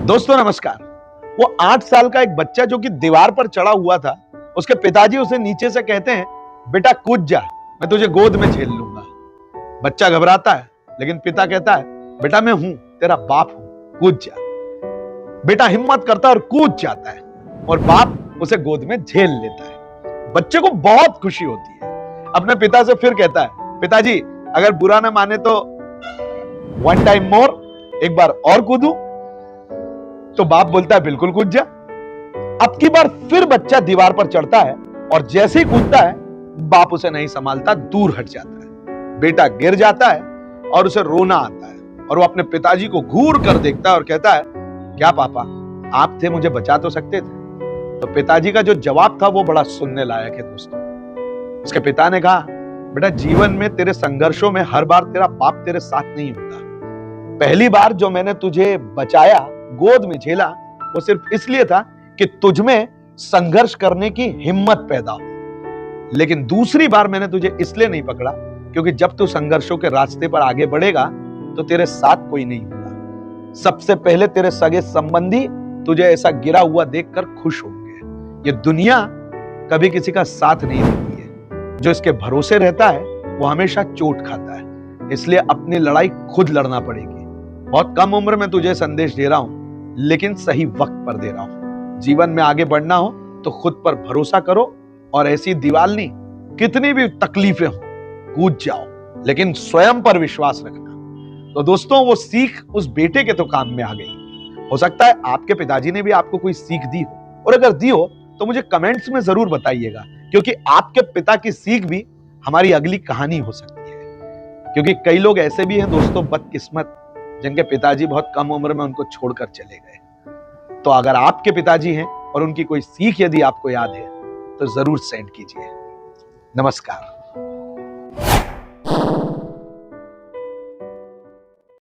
दोस्तों नमस्कार। वो 8 साल का एक बच्चा जो कि दीवार पर चढ़ा हुआ था, उसके पिताजी उसे नीचे से कहते हैं, बेटा कूद जा, मैं तुझे गोद में झेल लूंगा। बच्चा घबराता है, लेकिन पिता कहता है, बेटा मैं हूं, तेरा बाप हूं, कूद जा। बेटा हिम्मत करता है और कूद जाता है और बाप उसे गोद में झेल लेता है। बच्चे को बहुत खुशी होती है। अपने पिता से फिर कहता है, पिताजी अगर बुरा ना माने तो 1 टाइम मोर, एक बार और कूदूं? तो बाप बोलता है, बिल्कुल कूद जा। अब की बार फिर बच्चा दीवार पर चढ़ता है और जैसे ही कूदता है, बाप उसे नहीं संभालता, दूर हट जाता है। बेटा गिर जाता है और उसे रोना आता है और वो अपने पिताजी को घूर कर देखता है और कहता है, क्या पापा आप थे, मुझे बचा तो सकते थे? तो पिताजी का जो जवाब था वो बड़ा सुनने लायक है दोस्तों। उसके पिता ने कहा, बेटा जीवन में तेरे संघर्षों में हर बार तेरा बाप तेरे साथ नहीं होता। पहली बार जो मैंने तुझे बचाया, गोद में झेला, वो सिर्फ इसलिए था कि तुझमें संघर्ष करने की हिम्मत पैदा हो। लेकिन दूसरी बार मैंने तुझे इसलिए नहीं पकड़ा क्योंकि जब तू संघर्षों के रास्ते पर आगे बढ़ेगा तो तेरे साथ कोई नहीं होगा। सबसे पहले तेरे सगे संबंधी तुझे ऐसा गिरा हुआ देखकर खुश होंगे। ये दुनिया कभी किसी का साथ नहीं देती है। जो इसके भरोसे रहता है वो हमेशा चोट खाता है। इसलिए अपनी लड़ाई खुद लड़ना पड़ेगी। बहुत कम उम्र में तुझे संदेश दे रहा हूं, लेकिन सही वक्त पर दे रहा हूं। जीवन में आगे बढ़ना हो तो खुद पर भरोसा करो और ऐसी दीवार नहीं, कितनी भी तकलीफें हो, कूद जाओ, लेकिन स्वयं पर विश्वास रखना। तो दोस्तों वो सीख उस बेटे के तो काम में आ गई। हो सकता है आपके पिताजी ने भी आपको कोई सीख दी हो, और अगर दी हो तो मुझे कमेंट्स में जरूर बताइएगा, क्योंकि आपके पिता की सीख भी हमारी अगली कहानी हो सकती है। क्योंकि कई लोग ऐसे भी हैं दोस्तों, बदकिस्मत, जिनके पिताजी बहुत कम उम्र में उनको छोड़कर चले गए। तो अगर आपके पिताजी हैं और उनकी कोई सीख यदि आपको याद है तो जरूर सेंड कीजिए। नमस्कार।